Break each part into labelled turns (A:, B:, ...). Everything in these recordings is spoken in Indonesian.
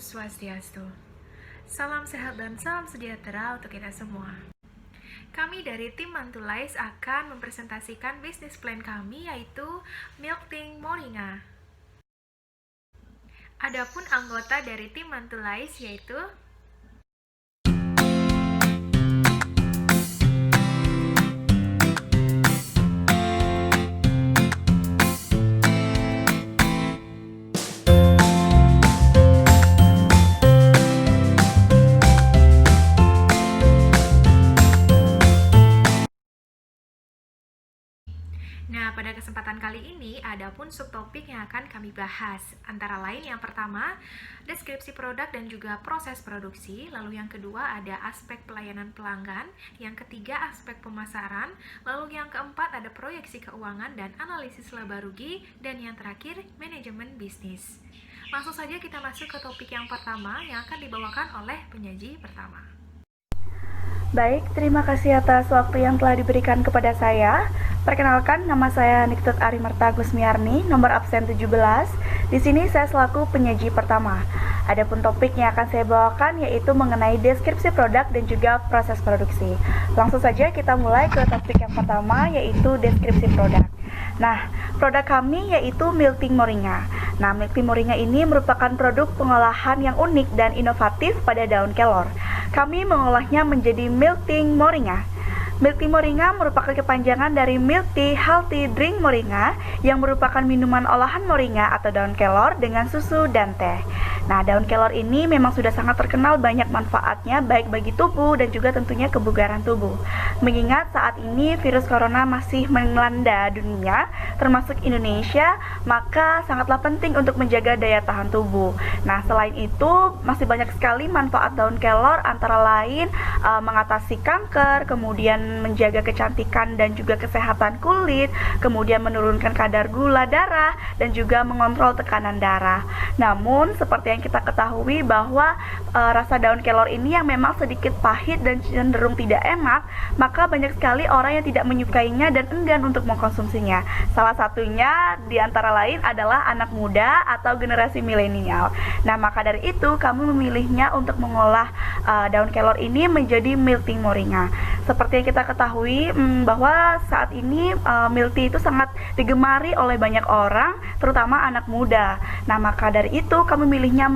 A: Swastiastu. Salam sehat dan salam sejahtera untuk kita semua. Kami dari tim Mantulais akan mempresentasikan bisnis plan kami, yaitu Milking Moringa. Adapun anggota dari tim Mantulais yaitu Nah, pada kesempatan kali ini ada pun subtopik yang akan kami bahas. Antara lain yang pertama, deskripsi produk dan juga proses produksi. Lalu yang kedua ada aspek pelayanan pelanggan. Yang ketiga aspek pemasaran. Lalu yang keempat ada proyeksi keuangan dan analisis laba rugi. Dan yang terakhir manajemen bisnis. Langsung saja kita masuk ke topik yang pertama yang akan dibawakan oleh penyaji pertama.
B: Baik, terima kasih atas waktu yang telah diberikan kepada saya. Perkenalkan, nama saya Niktut Arimarta Gusmiarni, nomor absen 17. Di sini saya selaku penyaji pertama. Adapun topik yang akan saya bawakan yaitu mengenai deskripsi produk dan juga proses produksi. Langsung saja kita mulai ke topik yang pertama yaitu deskripsi produk. Nah, produk kami yaitu Milking Moringa. Nah, Milking Moringa ini merupakan produk pengolahan yang unik dan inovatif pada daun kelor. Kami mengolahnya menjadi Milking Moringa. Milk Tea Moringa merupakan kepanjangan dari Milk Tea Healthy Drink Moringa yang merupakan minuman olahan moringa atau daun kelor dengan susu dan teh. Nah, daun kelor ini memang sudah sangat terkenal banyak manfaatnya baik bagi tubuh dan juga tentunya kebugaran tubuh. Mengingat saat ini virus corona masih melanda dunia, termasuk Indonesia, maka sangatlah penting untuk menjaga daya tahan tubuh. Nah, selain itu masih banyak sekali manfaat daun kelor antara lain mengatasi kanker, kemudian menjaga kecantikan dan juga kesehatan kulit, kemudian menurunkan kadar gula darah dan juga mengontrol tekanan darah. Namun seperti yang kita ketahui bahwa rasa daun kelor ini yang memang sedikit pahit dan cenderung tidak enak, maka banyak sekali orang yang tidak menyukainya dan enggan untuk mengkonsumsinya. Salah satunya di antara lain adalah anak muda atau generasi milenial. Nah, maka dari itu kami memilihnya untuk mengolah daun kelor ini menjadi Milk Tea Moringa. Seperti yang kita ketahui bahwa saat ini milk tea itu sangat digemari oleh banyak orang, terutama anak muda. Nah, maka dari itu kami milihnya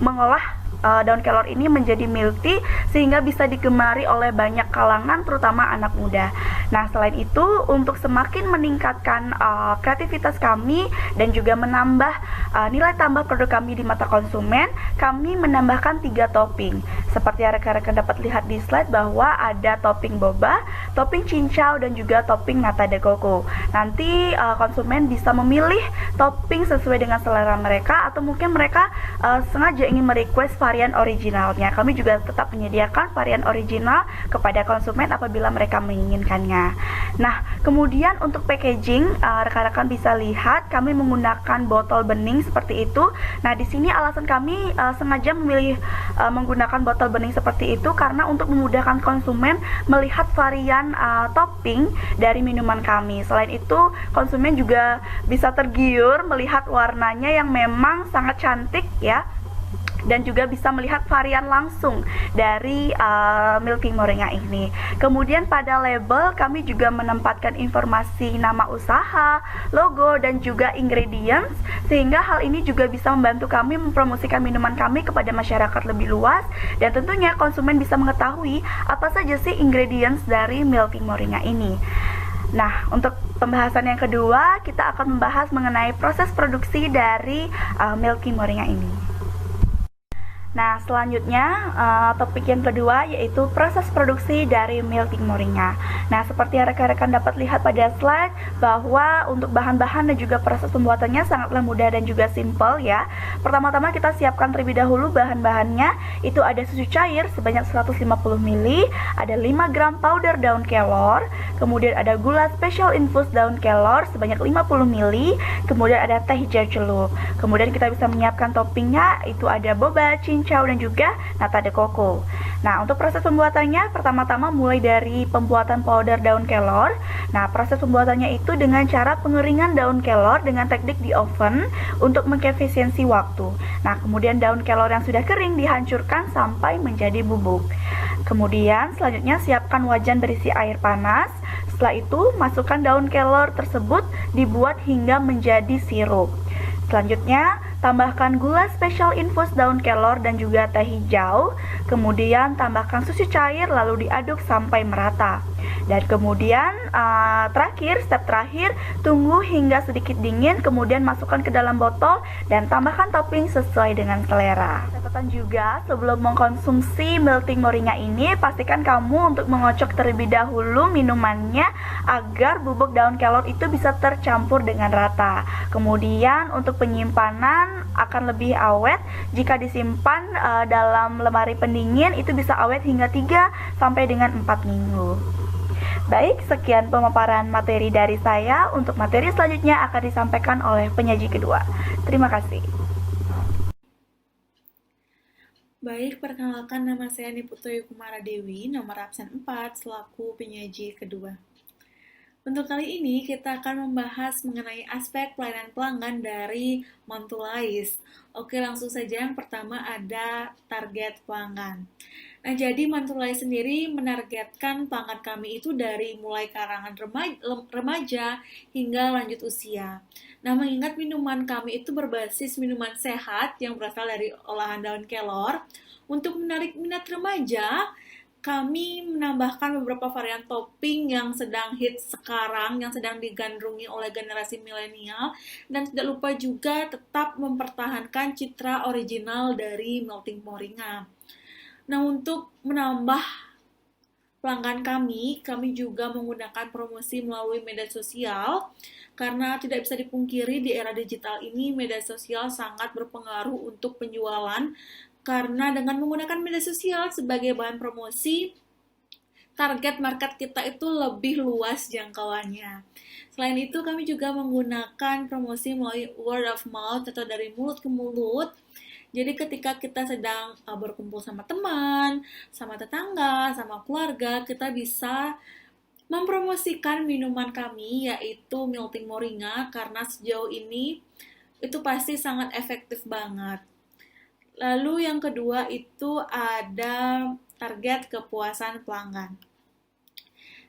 B: mengolah daun kelor ini menjadi milk tea sehingga bisa digemari oleh banyak kalangan terutama anak muda. Nah, selain itu untuk semakin meningkatkan kreativitas kami dan juga menambah nilai tambah produk kami di mata konsumen, kami menambahkan 3 topping. Seperti yang rekan-rekan dapat lihat di slide bahwa ada topping boba, topping cincau dan juga topping nata de coco. Nanti konsumen bisa memilih topping sesuai dengan selera mereka atau mungkin mereka sengaja ingin merequest varian originalnya. Kami juga tetap menyediakan varian original kepada konsumen apabila mereka menginginkannya. Nah, kemudian untuk packaging, rekan-rekan bisa lihat kami menggunakan botol bening seperti itu. Nah, di sini alasan kami sengaja memilih menggunakan botol bening seperti itu karena untuk memudahkan konsumen melihat varian topping dari minuman kami. Selain itu, konsumen juga bisa tergiur melihat warnanya yang memang sangat cantik ya, dan juga bisa melihat varian langsung dari Milking Moringa ini. Kemudian pada label kami juga menempatkan informasi nama usaha, logo dan juga ingredients, sehingga hal ini juga bisa membantu kami mempromosikan minuman kami kepada masyarakat lebih luas dan tentunya konsumen bisa mengetahui apa saja sih ingredients dari Milking Moringa ini. Nah, untuk pembahasan yang kedua kita akan membahas mengenai proses produksi dari Milking Moringa ini. Nah, selanjutnya topik yang kedua yaitu proses produksi dari Milking Moringa. Nah, seperti yang rekan-rekan dapat lihat pada slide bahwa untuk bahan-bahan dan juga proses pembuatannya sangatlah mudah dan juga simple ya. Pertama-tama kita siapkan terlebih dahulu bahan-bahannya. Itu ada susu cair sebanyak 150 ml, ada 5 gram powder daun kelor, kemudian ada gula special infus daun kelor sebanyak 50 ml, kemudian ada teh hijau celup. Kemudian kita bisa menyiapkan toppingnya, itu ada boba, cincau, cincau, dan juga nata de coco. Nah, untuk proses pembuatannya, pertama-tama mulai dari pembuatan powder daun kelor. Nah, proses pembuatannya itu dengan cara pengeringan daun kelor dengan teknik di oven untuk mengefisiensi waktu. Nah, kemudian daun kelor yang sudah kering dihancurkan sampai menjadi bubuk. Kemudian, selanjutnya siapkan wajan berisi air panas. Setelah itu, masukkan daun kelor tersebut dibuat hingga menjadi sirup. Selanjutnya, tambahkan gula spesial infus daun kelor dan juga teh hijau. Kemudian tambahkan susu cair lalu diaduk sampai merata. Dan kemudian step terakhir, tunggu hingga sedikit dingin, kemudian masukkan ke dalam botol dan tambahkan topping sesuai dengan selera. Catatan juga, sebelum mengkonsumsi melting moringa ini, pastikan kamu untuk mengocok terlebih dahulu minumannya agar bubuk daun kelor itu bisa tercampur dengan rata. Kemudian untuk penyimpanan akan lebih awet jika disimpan dalam lemari pendingin, itu bisa awet hingga 3 sampai dengan 4 minggu. Baik, sekian pemaparan materi dari saya. Untuk materi selanjutnya akan disampaikan oleh penyaji kedua. Terima kasih.
C: Baik, perkenalkan nama saya Niputo Yukumara Dewi, nomor absen 4, selaku penyaji kedua. Untuk kali ini, kita akan membahas mengenai aspek pelayanan pelanggan dari Montulais. Oke, langsung saja. Yang pertama ada target pelanggan. Nah, jadi Montulais sendiri menargetkan pelanggan kami itu dari mulai kalangan remaja hingga lanjut usia. Nah, mengingat minuman kami itu berbasis minuman sehat yang berasal dari olahan daun kelor, untuk menarik minat remaja, kami menambahkan beberapa varian topping yang sedang hits sekarang, yang sedang digandrungi oleh generasi milenial, dan tidak lupa juga tetap mempertahankan citra original dari melting moringa. Nah, untuk menambah pelanggan kami juga menggunakan promosi melalui media sosial, karena tidak bisa dipungkiri di era digital ini media sosial sangat berpengaruh untuk penjualan, karena dengan menggunakan media sosial sebagai bahan promosi, target market kita itu lebih luas jangkauannya. Selain itu, kami juga menggunakan promosi melalui word of mouth atau dari mulut ke mulut. Jadi ketika kita sedang berkumpul sama teman, sama tetangga, sama keluarga, kita bisa mempromosikan minuman kami, yaitu melting moringa, karena sejauh ini itu pasti sangat efektif banget. Lalu yang kedua itu ada target kepuasan pelanggan.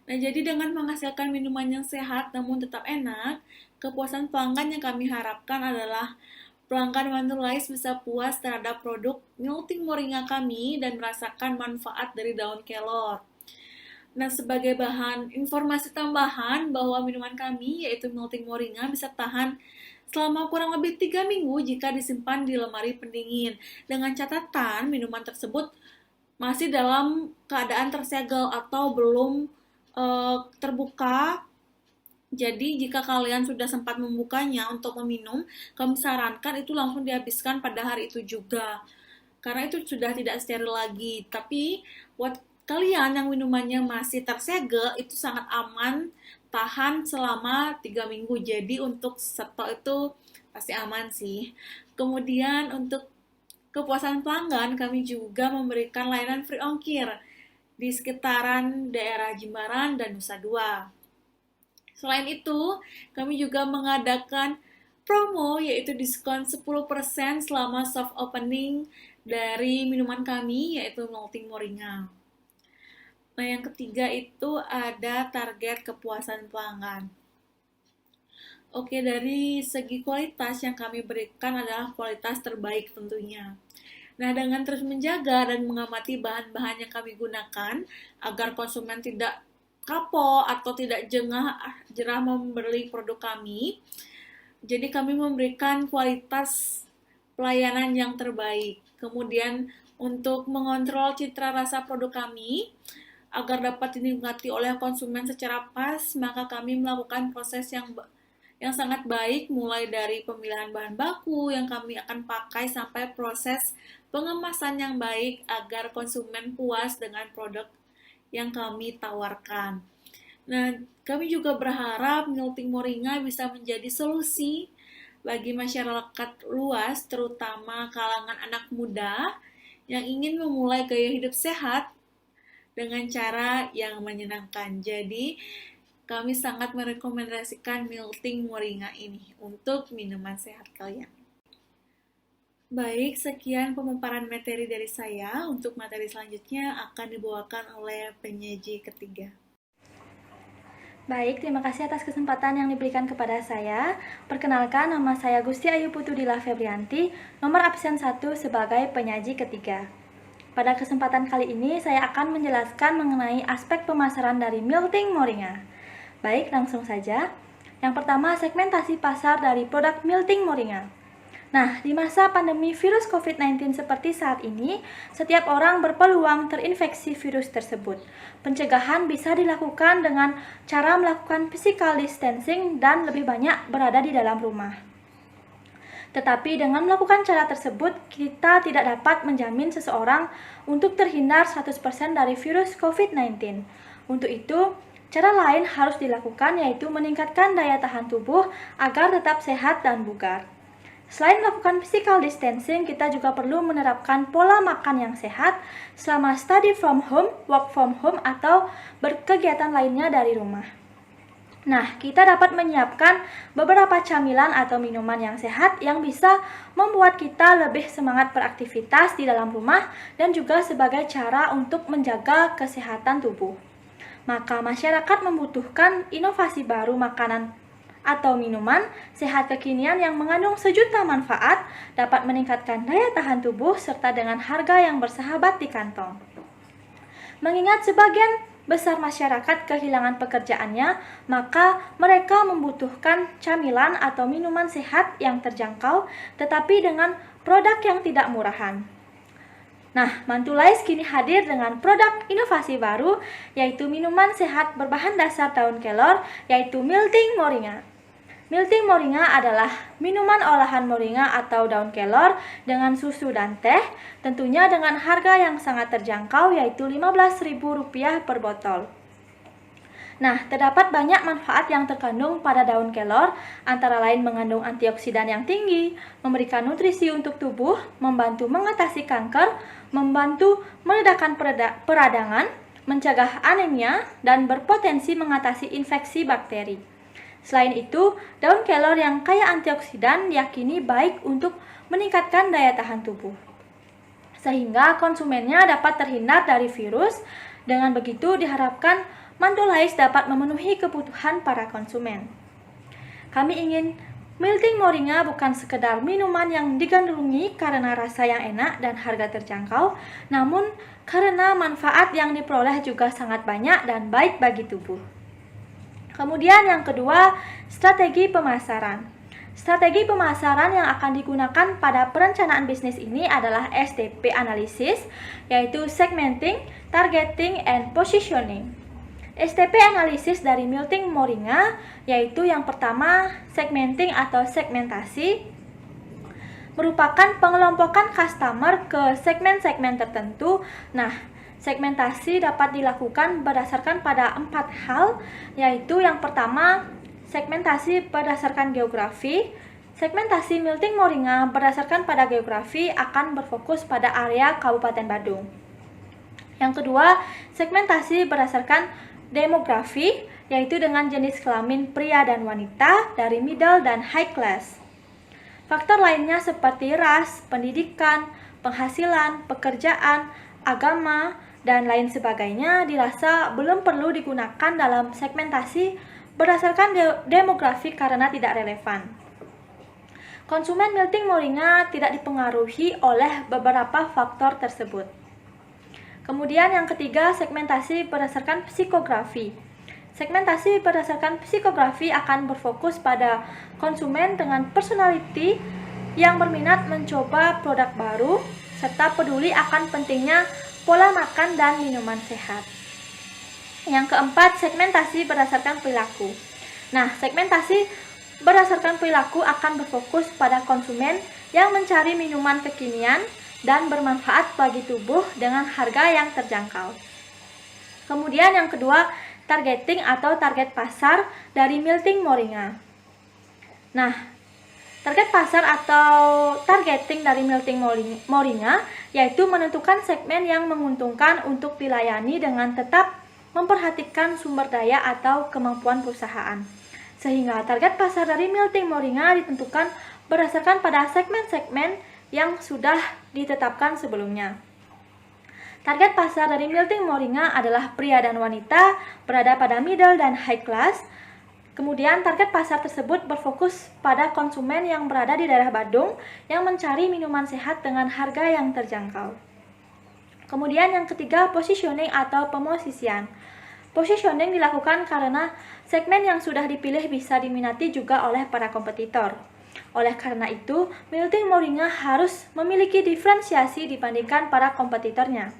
C: Nah, jadi dengan menghasilkan minuman yang sehat namun tetap enak, kepuasan pelanggan yang kami harapkan adalah pelanggan Montulais bisa puas terhadap produk melting moringa kami dan merasakan manfaat dari daun kelor. Nah, sebagai bahan informasi tambahan bahwa minuman kami, yaitu melting moringa, bisa tahan selama kurang lebih 3 minggu jika disimpan di lemari pendingin. Dengan catatan, minuman tersebut masih dalam keadaan tersegel atau belum terbuka. Jadi, jika kalian sudah sempat membukanya untuk meminum, kami sarankan itu langsung dihabiskan pada hari itu juga. Karena itu sudah tidak steril lagi. Tapi, buat kalian yang minumannya masih tersegel, itu sangat aman, tahan selama 3 minggu. Jadi untuk stok itu pasti aman sih. Kemudian untuk kepuasan pelanggan, kami juga memberikan layanan free ongkir di sekitaran daerah Jimbaran dan Nusa Dua. Selain itu, kami juga mengadakan promo, yaitu diskon 10% selama soft opening dari minuman kami, yaitu melting moringa. Nah, yang ketiga itu ada target kepuasan pelanggan. Oke, dari segi kualitas yang kami berikan adalah kualitas terbaik tentunya. Nah, dengan terus menjaga dan mengamati bahan-bahan yang kami gunakan agar konsumen tidak kapok atau tidak jerah membeli produk kami, jadi kami memberikan kualitas pelayanan yang terbaik. Kemudian untuk mengontrol citra rasa produk kami, agar dapat dinikmati oleh konsumen secara pas, maka kami melakukan proses yang sangat baik, mulai dari pemilihan bahan baku yang kami akan pakai sampai proses pengemasan yang baik agar konsumen puas dengan produk yang kami tawarkan. Nah, kami juga berharap melting moringa bisa menjadi solusi bagi masyarakat luas, terutama kalangan anak muda yang ingin memulai gaya hidup sehat dengan cara yang menyenangkan. Jadi, kami sangat merekomendasikan Milting Moringa ini untuk minuman sehat kalian. Baik, sekian pemaparan materi dari saya. Untuk materi selanjutnya akan dibawakan oleh penyaji ketiga.
B: Baik, terima kasih atas kesempatan yang diberikan kepada saya. Perkenalkan, nama saya Gusti Ayu Putudila Febrianti, nomor absen 1 sebagai penyaji ketiga. Pada kesempatan kali ini, saya akan menjelaskan mengenai aspek pemasaran dari Milting Moringa. Baik, langsung saja. Yang pertama, segmentasi pasar dari produk Milting Moringa. Nah, di masa pandemi virus COVID-19 seperti saat ini, setiap orang berpeluang terinfeksi virus tersebut. Pencegahan bisa dilakukan dengan cara melakukan physical distancing dan lebih banyak berada di dalam rumah. Tetapi dengan melakukan cara tersebut, kita tidak dapat menjamin seseorang untuk terhindar 100% dari virus COVID-19. Untuk itu, cara lain harus dilakukan yaitu meningkatkan daya tahan tubuh agar tetap sehat dan bugar. Selain melakukan physical distancing, kita juga perlu menerapkan pola makan yang sehat selama study from home, work from home, atau berkegiatan lainnya dari rumah. Nah, kita dapat menyiapkan beberapa camilan atau minuman yang sehat yang bisa membuat kita lebih semangat beraktivitas di dalam rumah dan juga sebagai cara untuk menjaga kesehatan tubuh. Maka masyarakat membutuhkan inovasi baru makanan atau minuman sehat kekinian yang mengandung sejuta manfaat, dapat meningkatkan daya tahan tubuh, serta dengan harga yang bersahabat di kantong. Mengingat sebagian besar masyarakat kehilangan pekerjaannya, maka mereka membutuhkan camilan atau minuman sehat yang terjangkau, tetapi dengan produk yang tidak murahan. Nah, Mantulais kini hadir dengan produk inovasi baru, yaitu minuman sehat berbahan dasar daun kelor, yaitu Milting Moringa. Milting Moringa adalah minuman olahan moringa atau daun kelor dengan susu dan teh, tentunya dengan harga yang sangat terjangkau yaitu Rp15.000 per botol. Nah, terdapat banyak manfaat yang terkandung pada daun kelor, antara lain mengandung antioksidan yang tinggi, memberikan nutrisi untuk tubuh, membantu mengatasi kanker, membantu meredakan peradangan, mencegah anemia, dan berpotensi mengatasi infeksi bakteri. Selain itu, daun kelor yang kaya antioksidan diyakini baik untuk meningkatkan daya tahan tubuh, sehingga konsumennya dapat terhindar dari virus. Dengan begitu, diharapkan Mantulais dapat memenuhi kebutuhan para konsumen. Kami ingin Milting Moringa bukan sekedar minuman yang digandrungi karena rasa yang enak dan harga terjangkau, namun karena manfaat yang diperoleh juga sangat banyak dan baik bagi tubuh. Kemudian yang kedua, strategi pemasaran. Strategi pemasaran yang akan digunakan pada perencanaan bisnis ini adalah STP analisis, yaitu segmenting, targeting, and positioning. STP analisis dari Milting Moringa yaitu yang pertama, segmenting atau segmentasi, merupakan pengelompokan customer ke segmen-segmen tertentu. Nah, segmentasi dapat dilakukan berdasarkan pada 4 hal, yaitu yang pertama, segmentasi berdasarkan geografi. Segmentasi Milting Moringa berdasarkan pada geografi akan berfokus pada area Kabupaten Badung. Yang kedua, segmentasi berdasarkan demografi, yaitu dengan jenis kelamin pria dan wanita dari middle dan high class. Faktor lainnya seperti ras, pendidikan, penghasilan, pekerjaan, agama, dan lain sebagainya dirasa belum perlu digunakan dalam segmentasi berdasarkan demografi karena tidak relevan. Konsumen Milting Moringa tidak dipengaruhi oleh beberapa faktor tersebut. Kemudian yang ketiga, segmentasi berdasarkan psikografi. Segmentasi berdasarkan psikografi akan berfokus pada konsumen dengan personality yang berminat mencoba produk baru serta peduli akan pentingnya pola makan dan minuman sehat. Yang keempat, segmentasi berdasarkan perilaku. Nah, segmentasi berdasarkan perilaku akan berfokus pada konsumen yang mencari minuman kekinian dan bermanfaat bagi tubuh dengan harga yang terjangkau. Kemudian yang kedua, targeting atau target pasar dari Milting Moringa. Nah,
D: Target pasar atau targeting dari Melting Moringa yaitu menentukan segmen yang menguntungkan untuk dilayani dengan tetap memperhatikan sumber daya atau kemampuan perusahaan. Sehingga target pasar dari Melting Moringa ditentukan berdasarkan pada segmen-segmen yang sudah ditetapkan sebelumnya. Target pasar dari Melting Moringa adalah pria dan wanita berada pada middle dan high class. Kemudian target pasar tersebut berfokus pada konsumen yang berada di daerah Badung yang mencari minuman sehat dengan harga yang terjangkau. Kemudian yang ketiga, positioning atau pemosisian. Positioning dilakukan karena segmen yang sudah dipilih bisa diminati juga oleh para kompetitor. Oleh karena itu, Melting Moringa harus memiliki diferensiasi dibandingkan para kompetitornya.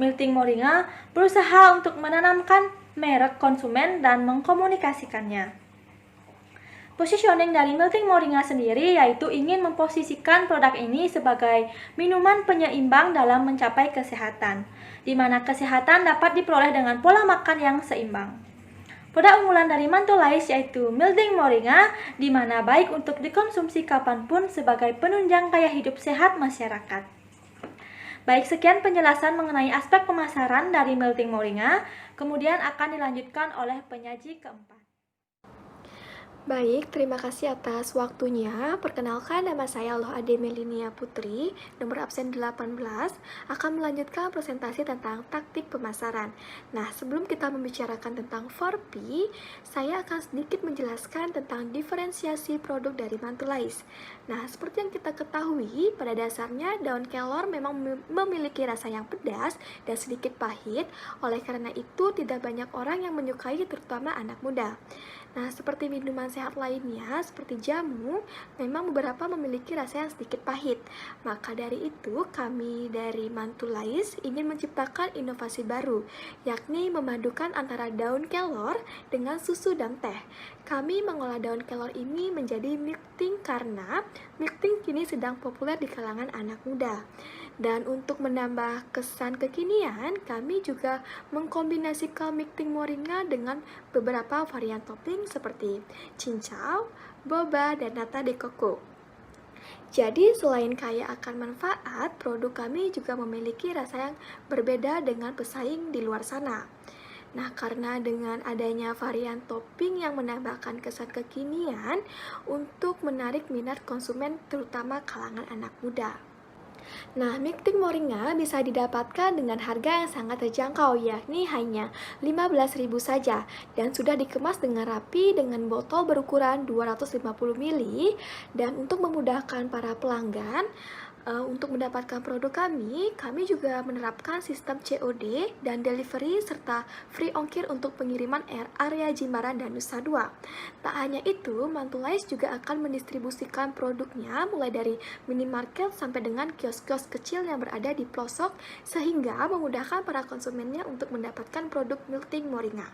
D: Melting Moringa berusaha untuk menanamkan merek konsumen dan mengkomunikasikannya. Positioning dari Melting Moringa sendiri yaitu ingin memposisikan produk ini sebagai minuman penyeimbang dalam mencapai kesehatan, di mana kesehatan dapat diperoleh dengan pola makan yang seimbang. Produk unggulan dari Mantulais yaitu Melting Moringa, di mana baik untuk dikonsumsi kapanpun sebagai penunjang gaya hidup sehat masyarakat. Baik, sekian penjelasan mengenai aspek pemasaran dari Melting Moringa, kemudian akan dilanjutkan oleh penyaji keempat.
A: Baik, terima kasih atas waktunya. Perkenalkan, nama saya Loh Ade Melinia Putri, nomor absen 18, akan melanjutkan presentasi tentang taktik pemasaran. Nah, sebelum kita membicarakan tentang 4P, saya akan sedikit menjelaskan tentang diferensiasi produk dari Mantulais. Nah, seperti yang kita ketahui, pada dasarnya daun kelor memang memiliki rasa yang pedas dan sedikit pahit, oleh karena itu tidak banyak orang yang menyukai, terutama anak muda. Nah, seperti minuman sehat lainnya, seperti jamu, memang beberapa memiliki rasa yang sedikit pahit. Maka dari itu, kami dari Mantulais ingin menciptakan inovasi baru, yakni memadukan antara daun kelor dengan susu dan teh. Kami mengolah daun kelor ini menjadi milk tea karena milk tea kini sedang populer di kalangan anak muda. Dan untuk menambah kesan kekinian, kami juga mengkombinasikan milk tea moringa dengan beberapa varian topping seperti cincau, boba, dan nata de coco. Jadi, selain kaya akan manfaat, produk kami juga memiliki rasa yang berbeda dengan pesaing di luar sana. Nah, karena dengan adanya varian topping yang menambahkan kesan kekinian untuk menarik minat konsumen terutama kalangan anak muda. Nah, milk tea moringa bisa didapatkan dengan harga yang sangat terjangkau, yakni hanya 15.000 saja, dan sudah dikemas dengan rapi dengan botol berukuran 250 ml. Dan untuk memudahkan para pelanggan untuk mendapatkan produk kami juga menerapkan sistem COD dan delivery serta free ongkir untuk pengiriman area Jimbaran dan Nusa Dua. Tak hanya itu, Mantulais juga akan mendistribusikan produknya mulai dari minimarket sampai dengan kios-kios kecil yang berada di pelosok, sehingga memudahkan para konsumennya untuk mendapatkan produk Melting Moringa.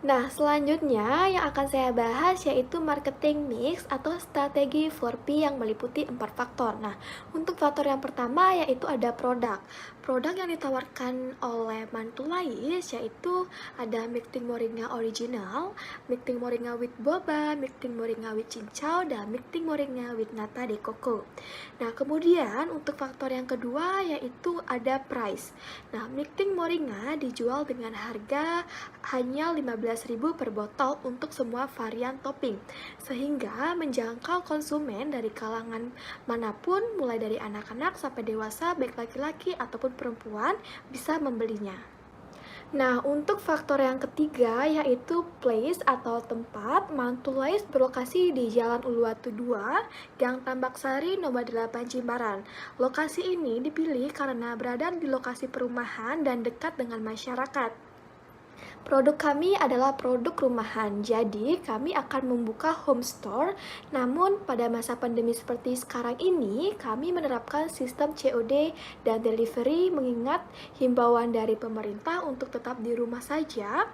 A: Nah, selanjutnya yang akan saya bahas yaitu marketing mix atau strategi 4P yang meliputi 4 faktor. Nah, untuk faktor yang pertama yaitu ada produk. Produk yang ditawarkan oleh Mantulais yaitu ada milk tea moringa original, milk tea moringa with boba, milk tea moringa with cincau, dan milk tea moringa with nata de coco. Nah, kemudian untuk faktor yang kedua yaitu ada price. Nah, milk tea moringa dijual dengan harga hanya 15.000 per botol untuk semua varian topping, sehingga menjangkau konsumen dari kalangan manapun, mulai dari anak-anak sampai dewasa, baik laki-laki ataupun perempuan bisa membelinya. Nah, untuk faktor yang ketiga yaitu place atau tempat. Mantulais berlokasi di Jalan Uluwatu 2, Gang Tambak Sari, nomor 8 Jimbaran. Lokasi ini dipilih karena berada di lokasi perumahan dan dekat dengan masyarakat. Produk kami adalah produk rumahan, jadi kami akan membuka home store. Namun pada masa pandemi seperti sekarang ini, kami menerapkan sistem COD dan delivery mengingat himbauan dari pemerintah untuk tetap di rumah saja.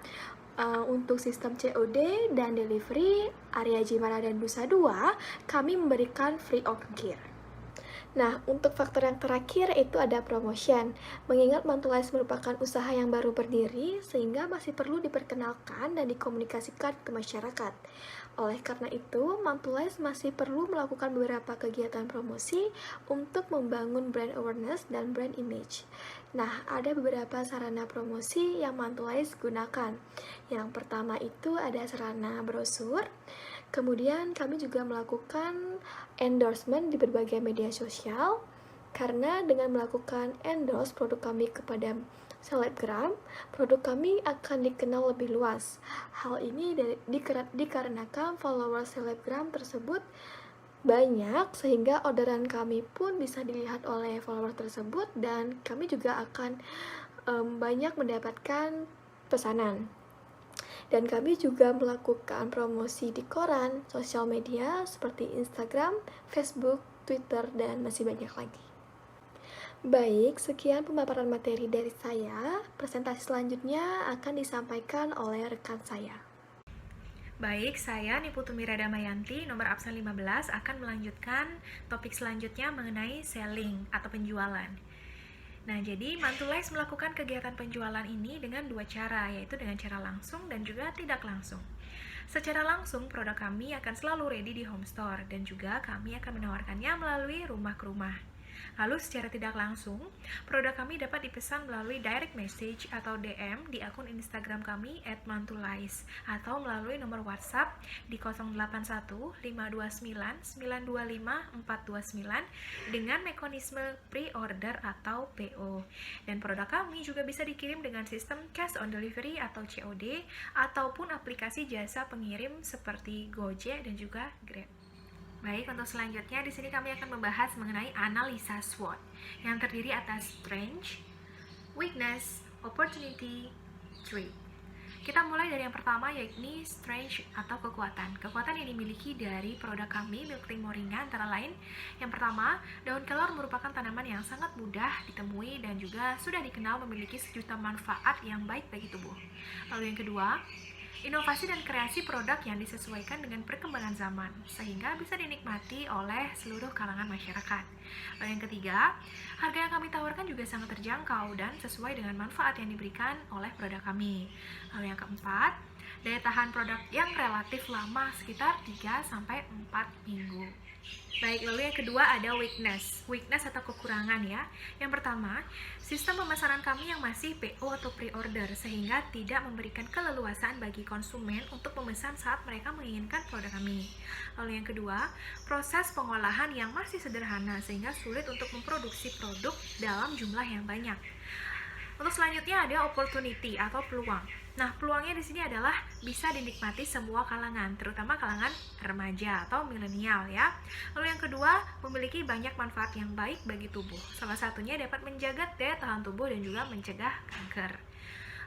A: Untuk sistem COD dan delivery area Jimbaran dan Nusa Dua, kami memberikan free ongkir.
E: Nah, untuk faktor yang terakhir itu ada promotion. Mengingat Mantulize merupakan usaha yang baru berdiri, sehingga masih perlu diperkenalkan dan dikomunikasikan ke masyarakat. Oleh karena itu, Mantulize masih perlu melakukan beberapa kegiatan promosi untuk membangun brand awareness dan brand image. Nah, ada beberapa sarana promosi yang Mantulize gunakan. Yang pertama itu ada sarana brosur. Kemudian kami juga melakukan endorsement di berbagai media sosial, karena dengan melakukan endorse produk kami kepada selebgram, produk kami akan dikenal lebih luas. Hal ini dikarenakan follower selebgram tersebut banyak, sehingga orderan kami pun bisa dilihat oleh follower tersebut dan kami juga akan banyak mendapatkan pesanan. Dan kami juga melakukan promosi di koran, sosial media seperti Instagram, Facebook, Twitter, dan masih banyak lagi. Baik, sekian pemaparan materi dari saya. Presentasi selanjutnya akan disampaikan oleh rekan saya.
A: Baik, saya Niputu Mira Damayanti, nomor absen 15, akan melanjutkan topik selanjutnya mengenai selling atau penjualan. Nah, jadi Mantulize melakukan kegiatan penjualan ini dengan dua cara, yaitu dengan cara langsung dan juga tidak langsung. Secara langsung, produk kami akan selalu ready di home store dan juga kami akan menawarkannya melalui rumah ke rumah. Lalu secara tidak langsung, produk kami dapat dipesan melalui direct message atau DM di akun Instagram kami @mantulize atau melalui nomor WhatsApp di 081 529 925 429 dengan mekanisme pre-order atau PO. Dan produk kami juga bisa dikirim dengan sistem cash on delivery atau COD ataupun aplikasi jasa pengirim seperti Gojek dan juga Grab. Baik, untuk selanjutnya di sini kami akan membahas mengenai analisa SWOT yang terdiri atas strength, weakness, opportunity, threat. Kita mulai dari yang pertama, yakni strength atau kekuatan. Kekuatan yang dimiliki dari produk kami Milk Tea Moringa antara lain, yang pertama, daun kelor merupakan tanaman yang sangat mudah ditemui dan juga sudah dikenal memiliki sejuta manfaat yang baik bagi tubuh. Lalu yang kedua, inovasi dan kreasi produk yang disesuaikan dengan perkembangan zaman, sehingga bisa dinikmati oleh seluruh kalangan masyarakat. Lalu yang ketiga, harga yang kami tawarkan juga sangat terjangkau dan sesuai dengan manfaat yang diberikan oleh produk kami. Lalu yang keempat, daya tahan produk yang relatif lama, sekitar 3-4 minggu. Baik, lalu yang kedua ada weakness atau kekurangan ya. Yang pertama, sistem pemesanan kami yang masih PO atau pre-order, sehingga tidak memberikan keleluasaan bagi konsumen untuk memesan saat mereka menginginkan produk kami. Lalu yang kedua, proses pengolahan yang masih sederhana, sehingga sulit untuk memproduksi produk dalam jumlah yang banyak. Untuk selanjutnya ada opportunity atau peluang. Nah, peluangnya di sini adalah bisa dinikmati semua kalangan, terutama kalangan remaja atau milenial ya. Lalu yang kedua, memiliki banyak manfaat yang baik bagi tubuh. Salah satunya dapat menjaga daya tahan tubuh dan juga mencegah kanker.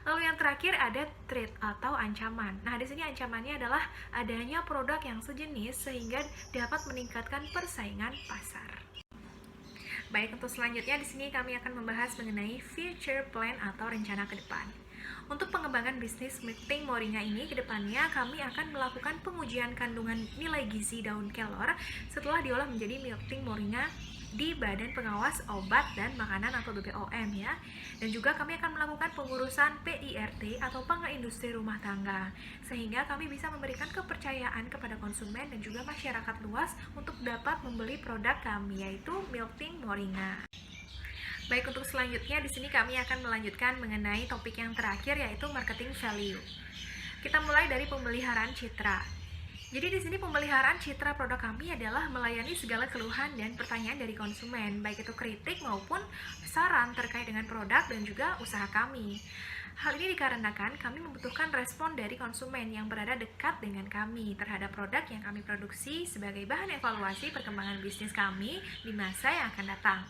A: Lalu yang terakhir ada threat atau ancaman. Nah, di sini ancamannya adalah adanya produk yang sejenis sehingga dapat meningkatkan persaingan pasar. Baik, untuk selanjutnya di sini kami akan membahas mengenai future plan atau rencana ke depan. Untuk pengembangan bisnis Milk Tea Moringa ini, ke depannya kami akan melakukan pengujian kandungan nilai gizi daun kelor setelah diolah menjadi Milk Tea Moringa di Badan Pengawas Obat dan Makanan atau BPOM ya. Dan juga kami akan melakukan pengurusan PIRT atau Pangan Industri Rumah Tangga, sehingga kami bisa memberikan kepercayaan kepada konsumen dan juga masyarakat luas untuk dapat membeli produk kami, yaitu Milk Tea Moringa. Baik, untuk selanjutnya di sini kami akan melanjutkan mengenai topik yang terakhir, yaitu marketing value. Kita mulai dari pemeliharaan citra. Jadi di sini pemeliharaan citra produk kami adalah melayani segala keluhan dan pertanyaan dari konsumen, baik itu kritik maupun saran terkait dengan produk dan juga usaha kami. Hal ini dikarenakan kami membutuhkan respon dari konsumen yang berada dekat dengan kami terhadap produk yang kami produksi sebagai bahan evaluasi perkembangan bisnis kami di masa yang akan datang.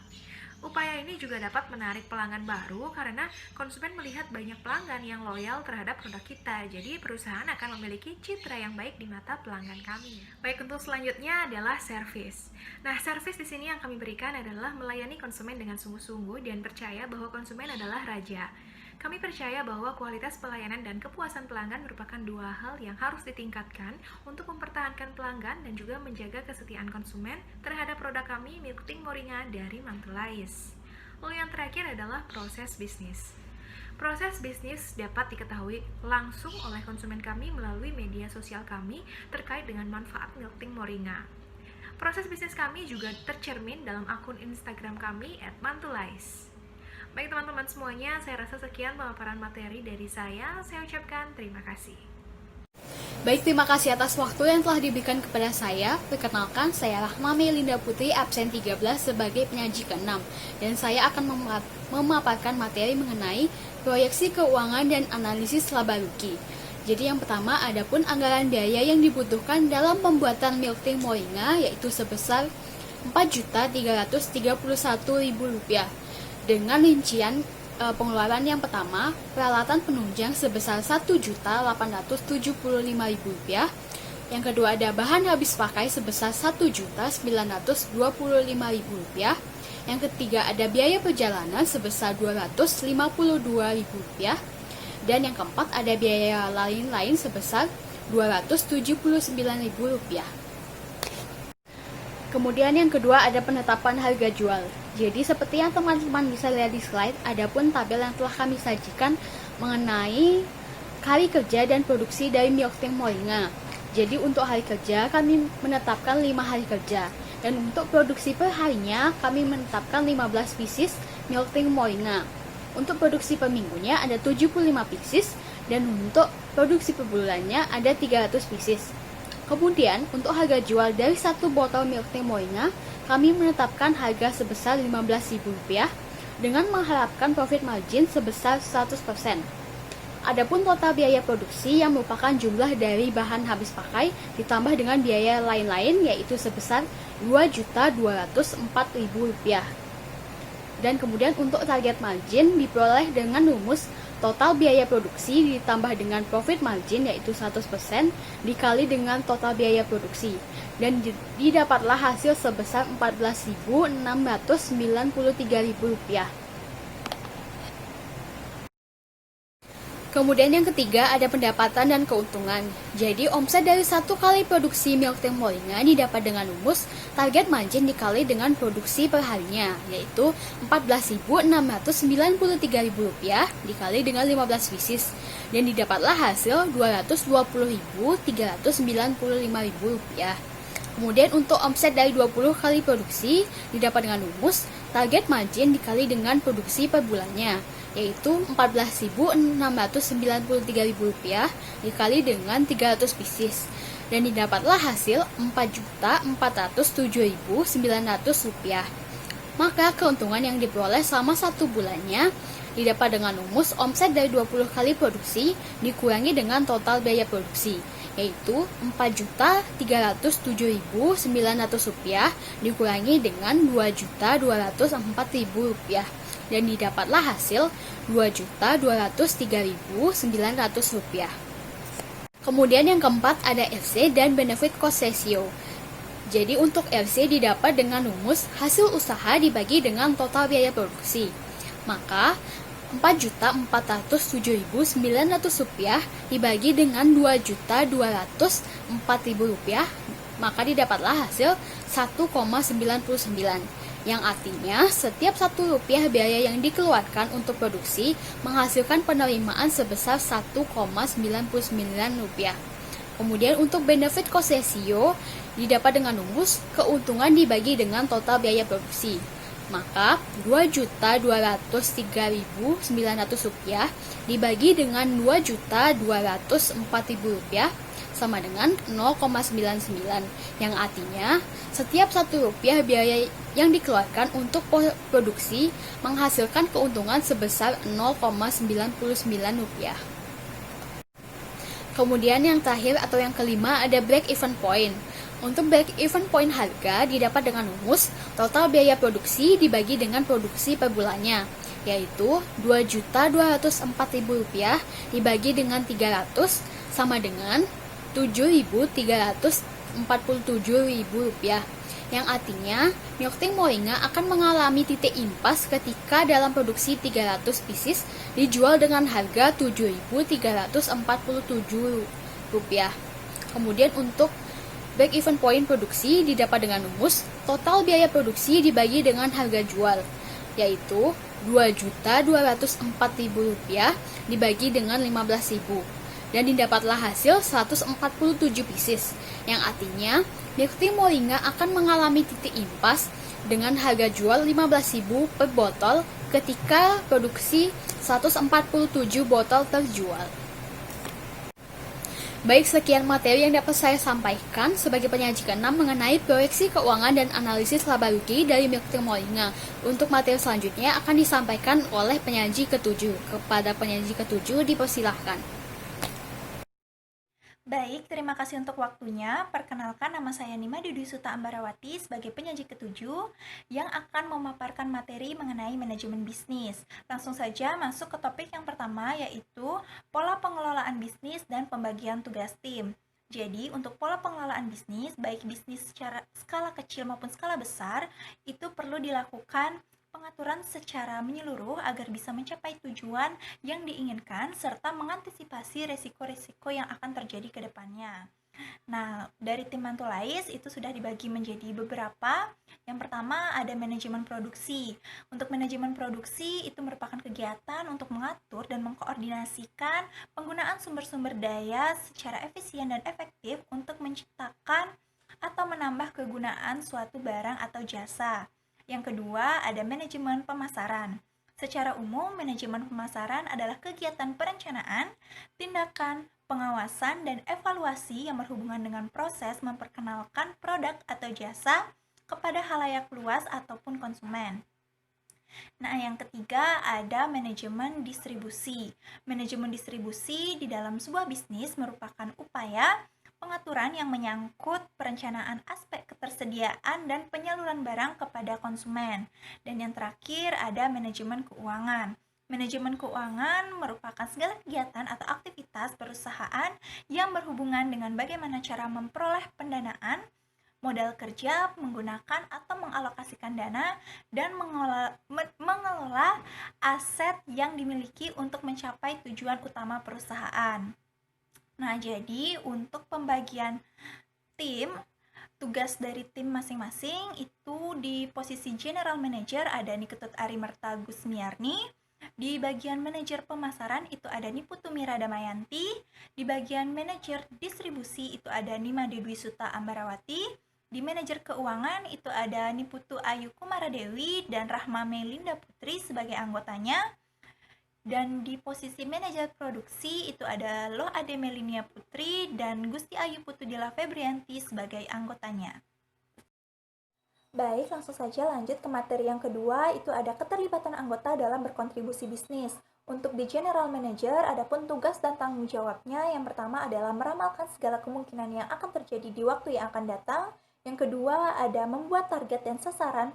A: Upaya ini juga dapat menarik pelanggan baru karena konsumen melihat banyak pelanggan yang loyal terhadap produk kita. Jadi perusahaan akan memiliki citra yang baik di mata pelanggan kami. Baik, untuk selanjutnya adalah service. Nah, service di sini yang kami berikan adalah melayani konsumen dengan sungguh-sungguh dan percaya bahwa konsumen adalah raja. Kami percaya bahwa kualitas pelayanan dan kepuasan pelanggan merupakan dua hal yang harus ditingkatkan untuk mempertahankan pelanggan dan juga menjaga kesetiaan konsumen terhadap produk kami Milk Tea Moringa dari Mantulais. Lalu yang terakhir adalah proses bisnis. Proses bisnis dapat diketahui langsung oleh konsumen kami melalui media sosial kami terkait dengan manfaat Milk Tea Moringa. Proses bisnis kami juga tercermin dalam akun Instagram kami @mantulais. Baik teman-teman semuanya, saya rasa sekian pemaparan materi dari saya. Saya ucapkan terima kasih.
F: Baik, terima kasih atas waktu yang telah diberikan kepada saya. Perkenalkan, saya Rahma Melinda Putri, absen 13 sebagai penyaji ke-6. Dan saya akan memaparkan materi mengenai proyeksi keuangan dan analisis laba rugi. Jadi yang pertama, adapun anggaran biaya yang dibutuhkan dalam pembuatan Milk Tea Moringa yaitu sebesar Rp4.331.000. Dengan rincian pengeluaran yang pertama, peralatan penunjang sebesar Rp1.875.000. Yang kedua ada bahan habis pakai sebesar Rp1.925.000. Yang ketiga ada biaya perjalanan sebesar Rp252.000. Dan yang keempat ada biaya lain-lain sebesar Rp279.000. Kemudian yang kedua ada penetapan harga jual. Jadi seperti yang teman-teman bisa lihat di slide, adapun tabel yang telah kami sajikan mengenai hari kerja dan produksi dari Milk Tea Moringa. Jadi untuk hari kerja kami menetapkan 5 hari kerja. Dan untuk produksi per harinya kami menetapkan 15 pieces Milk Tea Moringa. Untuk produksi per minggunya ada 75 pieces. Dan untuk produksi per bulannya ada 300 pieces. Kemudian, untuk harga jual dari satu botol Milk Tea Moringa, kami menetapkan harga sebesar Rp15.000 dengan mengharapkan profit margin sebesar 100%. Adapun total biaya produksi yang merupakan jumlah dari bahan habis pakai ditambah dengan biaya lain-lain yaitu sebesar Rp2.204.000. Dan kemudian untuk target margin diperoleh dengan rumus total biaya produksi ditambah dengan profit margin yaitu 100% dikali dengan total biaya produksi. Dan didapatlah hasil sebesar Rp14.693.000. Kemudian yang ketiga ada pendapatan dan keuntungan. Jadi omset dari satu kali produksi Milk Tea Moringa didapat dengan rumus target margin dikali dengan produksi per harinya, yaitu Rp14.693.000 dikali dengan 15 pieces. Dan didapatlah hasil Rp220.395.000. Kemudian untuk omset dari 20 kali produksi didapat dengan rumus target margin dikali dengan produksi per bulannya, yaitu Rp14.693.000 dikali dengan 300 pieces. Dan didapatlah hasil Rp4.407.900. Maka keuntungan yang diperoleh selama 1 bulannya didapat dengan rumus omset dari 20 kali produksi dikurangi dengan total biaya produksi, yaitu Rp4.307.900 dikurangi dengan Rp2.204.000. Dan didapatlah hasil Rp2.203.900. Kemudian yang keempat ada RC dan benefit cost ratio. Jadi untuk RC didapat dengan rumus hasil usaha dibagi dengan total biaya produksi. Maka Rp4.407.900 dibagi dengan Rp2.204.000, maka didapatlah hasil 1,99, yang artinya setiap Rp1 biaya yang dikeluarkan untuk produksi menghasilkan penerimaan sebesar Rp1,99. Kemudian untuk benefit cost ratio didapat dengan rumus keuntungan dibagi dengan total biaya produksi. Maka Rp2.203.900 dibagi dengan Rp2.204.000 sama dengan 0,99, yang artinya setiap Rp1 biaya yang dikeluarkan untuk produksi menghasilkan keuntungan sebesar Rp0,99. Kemudian yang terakhir atau yang kelima ada break even point. Untuk break even point harga didapat dengan rumus total biaya produksi dibagi dengan produksi per bulannya, yaitu Rp2.204.000 dibagi dengan 300 sama dengan Rp7.347.000, yang artinya Milk Moringa akan mengalami titik impas ketika dalam produksi 300 pieces dijual dengan harga Rp7.347. Kemudian untuk break even point produksi didapat dengan rumus total biaya produksi dibagi dengan harga jual, yaitu Rp2.204.000 dibagi dengan 15.000, dan didapatlah hasil 147 pieces, yang artinya Milk Moringa akan mengalami titik impas dengan harga jual 15.000 per botol ketika produksi 147 botol terjual. Baik, sekian materi yang dapat saya sampaikan sebagai penyaji ke-6 mengenai proyeksi keuangan dan analisis laba rugi dari Milk Moringa. Untuk materi selanjutnya akan disampaikan oleh penyaji ke-7. Kepada penyaji ke-7 dipersilahkan.
G: Baik, terima kasih untuk waktunya. Perkenalkan, nama saya Nima Dwi Suta Ambarawati sebagai penyaji ke-7 yang akan memaparkan materi mengenai manajemen bisnis. Langsung saja masuk ke topik yang pertama, yaitu pola pengelolaan bisnis dan pembagian tugas tim. Jadi, untuk pola pengelolaan bisnis, baik bisnis secara skala kecil maupun skala besar, itu perlu dilakukan pengaturan secara menyeluruh agar bisa mencapai tujuan yang diinginkan serta mengantisipasi resiko-resiko yang akan terjadi ke depannya. Nah, dari tim Mantulais itu sudah dibagi menjadi beberapa. Yang pertama ada manajemen produksi. Untuk manajemen produksi itu merupakan kegiatan untuk mengatur dan mengkoordinasikan penggunaan sumber-sumber daya secara efisien dan efektif untuk menciptakan atau menambah kegunaan suatu barang atau jasa. Yang kedua, ada manajemen pemasaran. Secara umum, manajemen pemasaran adalah kegiatan perencanaan, tindakan, pengawasan, dan evaluasi yang berhubungan dengan proses memperkenalkan produk atau jasa kepada khalayak luas ataupun konsumen. Nah, yang ketiga ada manajemen distribusi. Manajemen distribusi di dalam sebuah bisnis merupakan upaya pengaturan yang menyangkut perencanaan aspek ketersediaan dan penyaluran barang kepada konsumen. Dan yang terakhir ada manajemen keuangan. Manajemen keuangan merupakan segala kegiatan atau aktivitas perusahaan yang berhubungan dengan bagaimana cara memperoleh pendanaan, modal kerja, menggunakan atau mengalokasikan dana, dan mengelola aset yang dimiliki untuk mencapai tujuan utama perusahaan. Nah, jadi untuk pembagian tim, tugas dari tim masing-masing itu di posisi General Manager ada Niketut Arimerta Gusmiarni, di bagian manajer pemasaran itu ada Niputu Mira Damayanti, di bagian manajer distribusi itu ada Nima Dwi Suta Ambarawati, di manajer keuangan itu ada Niputu Ayu Kumaradewi dan Rahma Melinda Putri sebagai anggotanya. Dan di posisi manajer produksi itu ada Loh Ade Melinia Putri dan Gusti Ayu Putudila Febrianti sebagai anggotanya.
A: Baik, langsung saja lanjut ke materi yang kedua, itu ada keterlibatan anggota dalam berkontribusi bisnis. Untuk di General Manager, adapun tugas dan tanggung jawabnya, yang pertama adalah meramalkan segala kemungkinan yang akan terjadi di waktu yang akan datang. Yang kedua ada membuat target dan sasaran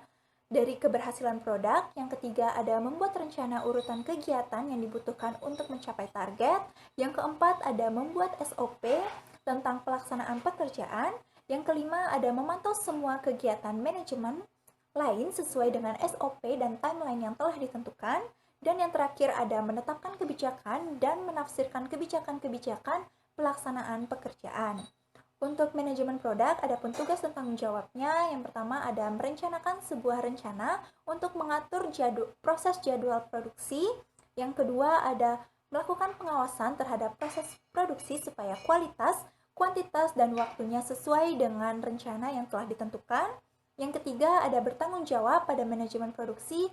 A: dari keberhasilan produk. Yang ketiga ada membuat rencana urutan kegiatan yang dibutuhkan untuk mencapai target. Yang keempat ada membuat SOP tentang pelaksanaan pekerjaan. Yang kelima ada memantau semua kegiatan manajemen lain sesuai dengan SOP dan timeline yang telah ditentukan. Dan yang terakhir ada menetapkan kebijakan dan menafsirkan kebijakan-kebijakan pelaksanaan pekerjaan. Untuk manajemen produk, adapun tugas dan tanggung jawabnya, yang pertama ada merencanakan sebuah rencana untuk mengatur proses jadwal produksi. Yang kedua ada melakukan pengawasan terhadap proses produksi supaya kualitas, kuantitas, dan waktunya sesuai dengan rencana yang telah ditentukan. Yang ketiga ada bertanggung jawab pada manajemen produksi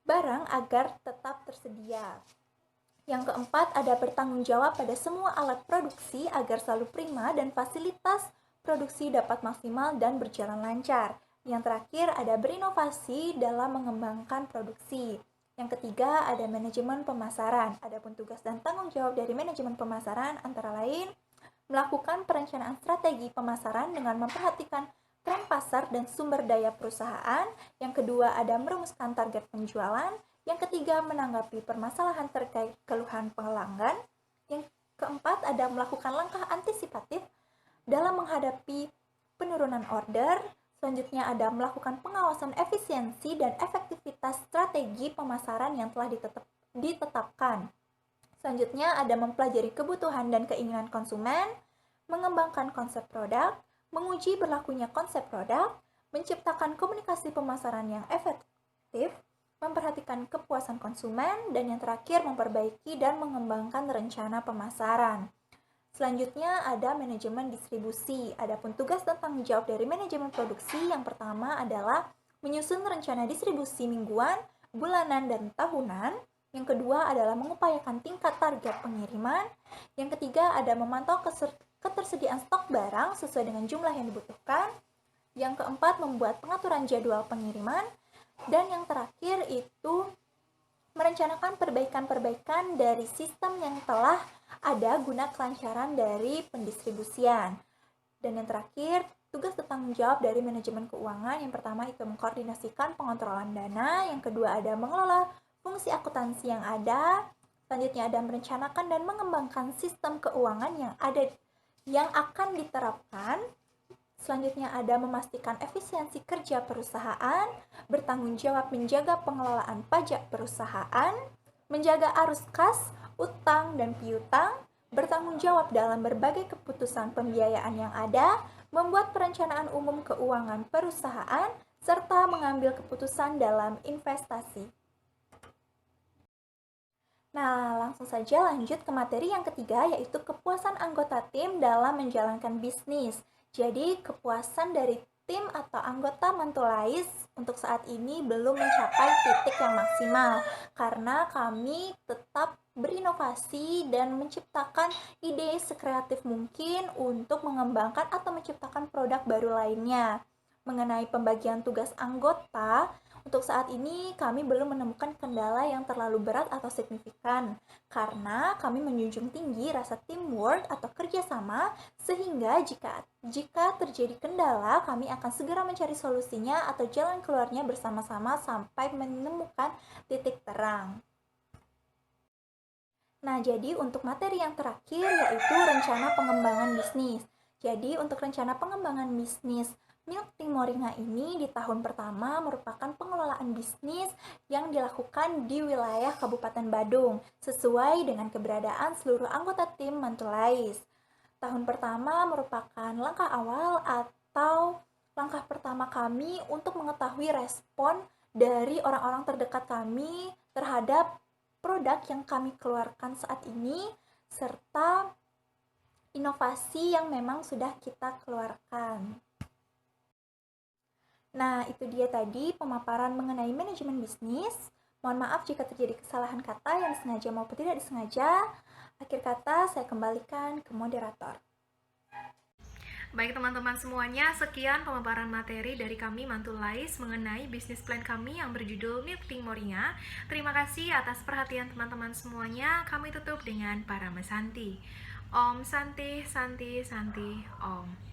A: barang agar tetap tersedia. Yang keempat, ada bertanggung jawab pada semua alat produksi agar selalu prima dan fasilitas produksi dapat maksimal dan berjalan lancar. Yang terakhir, ada berinovasi dalam mengembangkan produksi. Yang ketiga, ada manajemen pemasaran. Adapun tugas dan tanggung jawab dari manajemen pemasaran antara lain melakukan perencanaan strategi pemasaran dengan memperhatikan tren pasar dan sumber daya perusahaan. Yang kedua, ada merumuskan target penjualan. Yang ketiga, menanggapi permasalahan terkait keluhan pelanggan. Yang keempat, ada melakukan langkah antisipatif dalam menghadapi penurunan order.
G: Selanjutnya ada melakukan pengawasan efisiensi dan efektivitas strategi pemasaran yang telah ditetapkan. Selanjutnya ada mempelajari kebutuhan dan keinginan konsumen, mengembangkan konsep produk, menguji berlakunya konsep produk, menciptakan komunikasi pemasaran yang efektif, memperhatikan kepuasan konsumen, dan yang terakhir memperbaiki dan mengembangkan rencana pemasaran. Selanjutnya ada manajemen distribusi. Adapun tugas dan tanggung jawab dari manajemen produksi yang pertama adalah menyusun rencana distribusi mingguan, bulanan, dan tahunan. Yang kedua adalah mengupayakan tingkat target pengiriman. Yang ketiga ada memantau ketersediaan stok barang sesuai dengan jumlah yang dibutuhkan. Yang keempat membuat pengaturan jadwal pengiriman. Dan yang terakhir itu merencanakan perbaikan-perbaikan dari sistem yang telah ada guna kelancaran dari pendistribusian. Dan yang terakhir, tugas dan tanggung jawab dari manajemen keuangan. Yang pertama itu mengkoordinasikan pengontrolan dana. Yang kedua ada mengelola fungsi akuntansi yang ada. Selanjutnya ada merencanakan dan mengembangkan sistem keuangan yang akan diterapkan. Selanjutnya ada memastikan efisiensi kerja perusahaan, bertanggung jawab menjaga pengelolaan pajak perusahaan, menjaga arus kas, utang, dan piutang, bertanggung jawab dalam berbagai keputusan pembiayaan yang ada, membuat perencanaan umum keuangan perusahaan, serta mengambil keputusan dalam investasi. Nah, langsung saja lanjut ke materi yang ketiga, yaitu kepuasan anggota tim dalam menjalankan bisnis. Jadi, kepuasan dari tim atau anggota Mantulais untuk saat ini belum mencapai titik yang maksimal karena kami tetap berinovasi dan menciptakan ide sekreatif mungkin untuk mengembangkan atau menciptakan produk baru lainnya. Mengenai pembagian tugas anggota, untuk saat ini kami belum menemukan kendala yang terlalu berat atau signifikan karena kami menjunjung tinggi rasa teamwork atau kerjasama sehingga jika terjadi kendala kami akan segera mencari solusinya atau jalan keluarnya bersama-sama sampai menemukan titik terang. Nah, jadi untuk materi yang terakhir yaitu rencana pengembangan bisnis. Jadi untuk rencana pengembangan bisnis Milk Tea Moringa ini di tahun pertama merupakan pengelolaan bisnis yang dilakukan di wilayah Kabupaten Badung sesuai dengan keberadaan seluruh anggota tim Mantulais. Tahun pertama merupakan langkah awal atau langkah pertama kami untuk mengetahui respon dari orang-orang terdekat kami terhadap produk yang kami keluarkan saat ini serta inovasi yang memang sudah kita keluarkan. Nah, itu dia tadi pemaparan mengenai manajemen bisnis. Mohon maaf jika terjadi kesalahan kata yang disengaja maupun tidak disengaja. Akhir kata, saya kembalikan ke moderator.
A: Baik teman-teman semuanya, sekian pemaparan materi dari kami Mantulais mengenai bisnis plan kami yang berjudul Milk Tea Moringa. Terima kasih atas perhatian teman-teman semuanya. Kami tutup dengan Parama Santi. Om Santi, Santi, Santi, Om.